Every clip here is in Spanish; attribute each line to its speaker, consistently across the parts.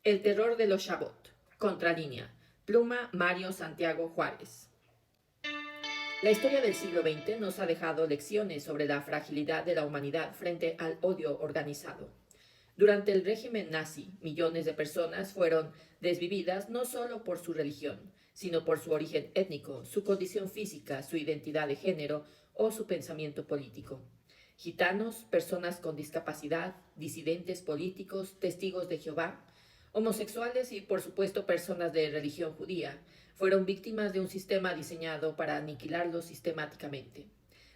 Speaker 1: El terror de los Shabbat. Contralínea. Pluma Mario Santiago Juárez. La historia del siglo XX nos ha dejado lecciones sobre la fragilidad de la humanidad frente al odio organizado. Durante el régimen nazi, millones de personas fueron desvividas no solo por su religión, sino por su origen étnico, su condición física, su identidad de género o su pensamiento político. Gitanos, personas con discapacidad, disidentes políticos, testigos de Jehová, homosexuales y, por supuesto, personas de religión judía, fueron víctimas de un sistema diseñado para aniquilarlos sistemáticamente.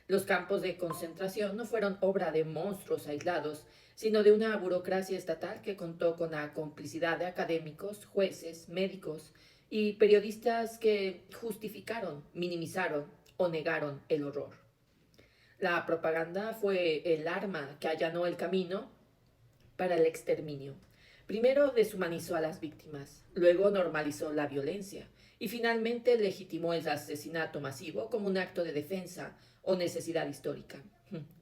Speaker 1: Los campos de concentración no fueron obra de monstruos aislados, sino de una burocracia estatal que contó con la complicidad de académicos, jueces, médicos y periodistas que justificaron, minimizaron o negaron el horror. La propaganda fue el arma que allanó el camino para el exterminio. Primero deshumanizó a las víctimas, luego normalizó la violencia y finalmente legitimó el asesinato masivo como un acto de defensa o necesidad histórica,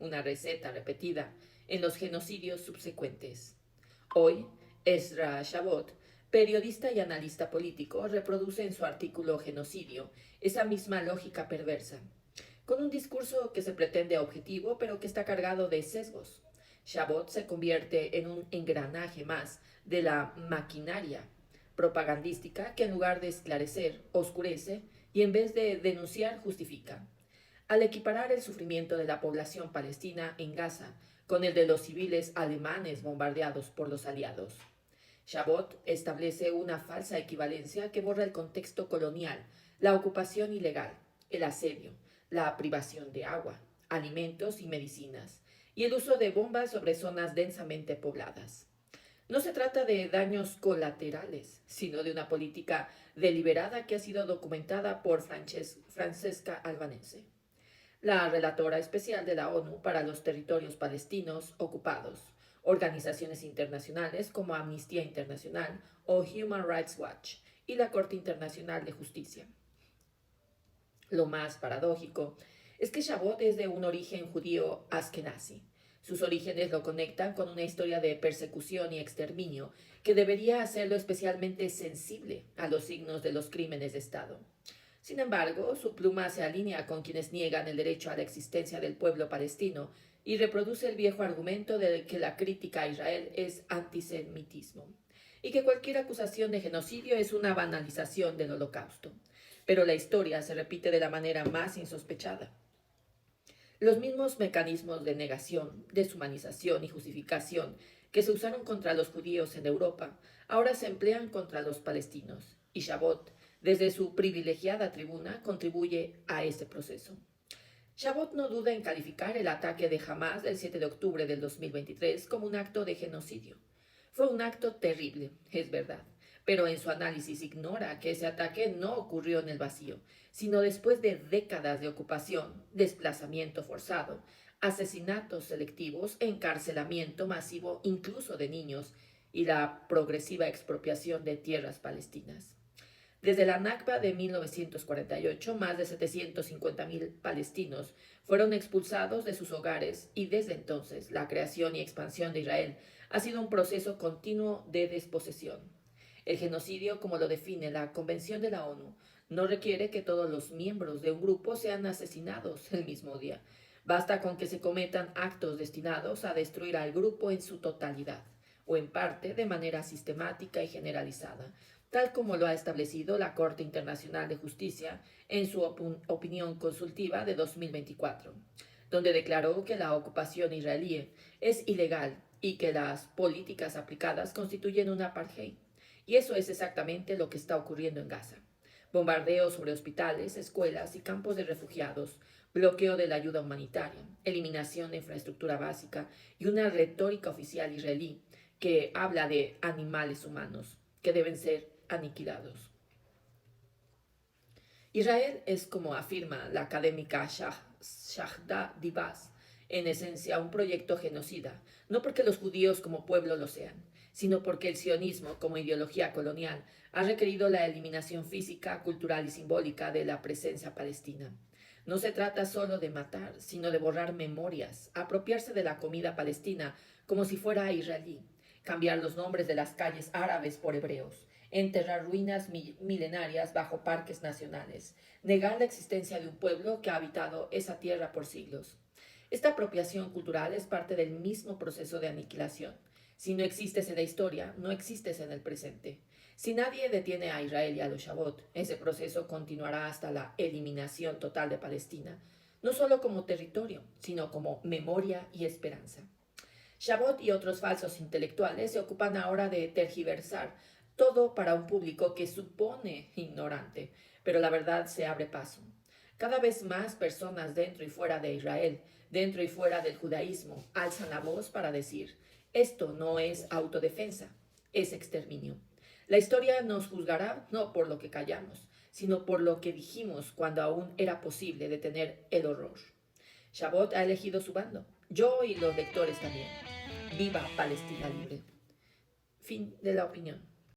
Speaker 1: una receta repetida en los genocidios subsecuentes. Hoy, Ezra Shabot, periodista y analista político, reproduce en su artículo Genocidio esa misma lógica perversa, con un discurso que se pretende objetivo pero que está cargado de sesgos. Shabot se convierte en un engranaje más de la maquinaria propagandística que en lugar de esclarecer, oscurece y en vez de denunciar, justifica. Al equiparar el sufrimiento de la población palestina en Gaza con el de los civiles alemanes bombardeados por los aliados, Shabot establece una falsa equivalencia que borra el contexto colonial, la ocupación ilegal, el asedio, la privación de agua, alimentos y medicinas, y el uso de bombas sobre zonas densamente pobladas. No se trata de daños colaterales, sino de una política deliberada que ha sido documentada por Francesca Albanese, la relatora especial de la ONU para los territorios palestinos ocupados, organizaciones internacionales como Amnistía Internacional o Human Rights Watch y la Corte Internacional de Justicia. Lo más paradójico es que Shabot es de un origen judío askenazi. Sus orígenes lo conectan con una historia de persecución y exterminio que debería hacerlo especialmente sensible a los signos de los crímenes de Estado. Sin embargo, su pluma se alinea con quienes niegan el derecho a la existencia del pueblo palestino y reproduce el viejo argumento de que la crítica a Israel es antisemitismo y que cualquier acusación de genocidio es una banalización del holocausto. Pero la historia se repite de la manera más insospechada. Los mismos mecanismos de negación, deshumanización y justificación que se usaron contra los judíos en Europa ahora se emplean contra los palestinos, y Shabot, desde su privilegiada tribuna, contribuye a ese proceso. Shabot no duda en calificar el ataque de Hamás del 7 de octubre del 2023 como un acto de genocidio. Fue un acto terrible, es verdad, pero en su análisis ignora que ese ataque no ocurrió en el vacío, sino después de décadas de ocupación, desplazamiento forzado, asesinatos selectivos, encarcelamiento masivo incluso de niños y la progresiva expropiación de tierras palestinas. Desde la Nakba de 1948, más de 750.000 palestinos fueron expulsados de sus hogares y desde entonces la creación y expansión de Israel ha sido un proceso continuo de desposesión. El genocidio, como lo define la Convención de la ONU, no requiere que todos los miembros de un grupo sean asesinados el mismo día. Basta con que se cometan actos destinados a destruir al grupo en su totalidad o en parte de manera sistemática y generalizada, tal como lo ha establecido la Corte Internacional de Justicia en su opinión consultiva de 2024, donde declaró que la ocupación israelí es ilegal y que las políticas aplicadas constituyen un apartheid. Y eso es exactamente lo que está ocurriendo en Gaza. Bombardeos sobre hospitales, escuelas y campos de refugiados, bloqueo de la ayuda humanitaria, eliminación de infraestructura básica y una retórica oficial israelí que habla de animales humanos que deben ser aniquilados. Israel es, como afirma la académica Shahda Dibas, en esencia un proyecto genocida, no porque los judíos como pueblo lo sean, sino porque el sionismo como ideología colonial ha requerido la eliminación física, cultural y simbólica de la presencia palestina. No se trata solo de matar, sino de borrar memorias, apropiarse de la comida palestina como si fuera israelí, cambiar los nombres de las calles árabes por hebreos, enterrar ruinas milenarias bajo parques nacionales, negar la existencia de un pueblo que ha habitado esa tierra por siglos. Esta apropiación cultural es parte del mismo proceso de aniquilación. Si no existes en la historia, no existes en el presente. Si nadie detiene a Israel y a los Shabbat, ese proceso continuará hasta la eliminación total de Palestina, no solo como territorio, sino como memoria y esperanza. Chabot y otros falsos intelectuales se ocupan ahora de tergiversar todo para un público que supone ignorante, pero la verdad se abre paso. Cada vez más personas dentro y fuera de Israel, dentro y fuera del judaísmo, alzan la voz para decir, esto no es autodefensa, es exterminio. La historia nos juzgará no por lo que callamos, sino por lo que dijimos cuando aún era posible detener el horror. Chabot ha elegido su bando, yo y los lectores también. Viva Palestina libre. Fin de la opinión.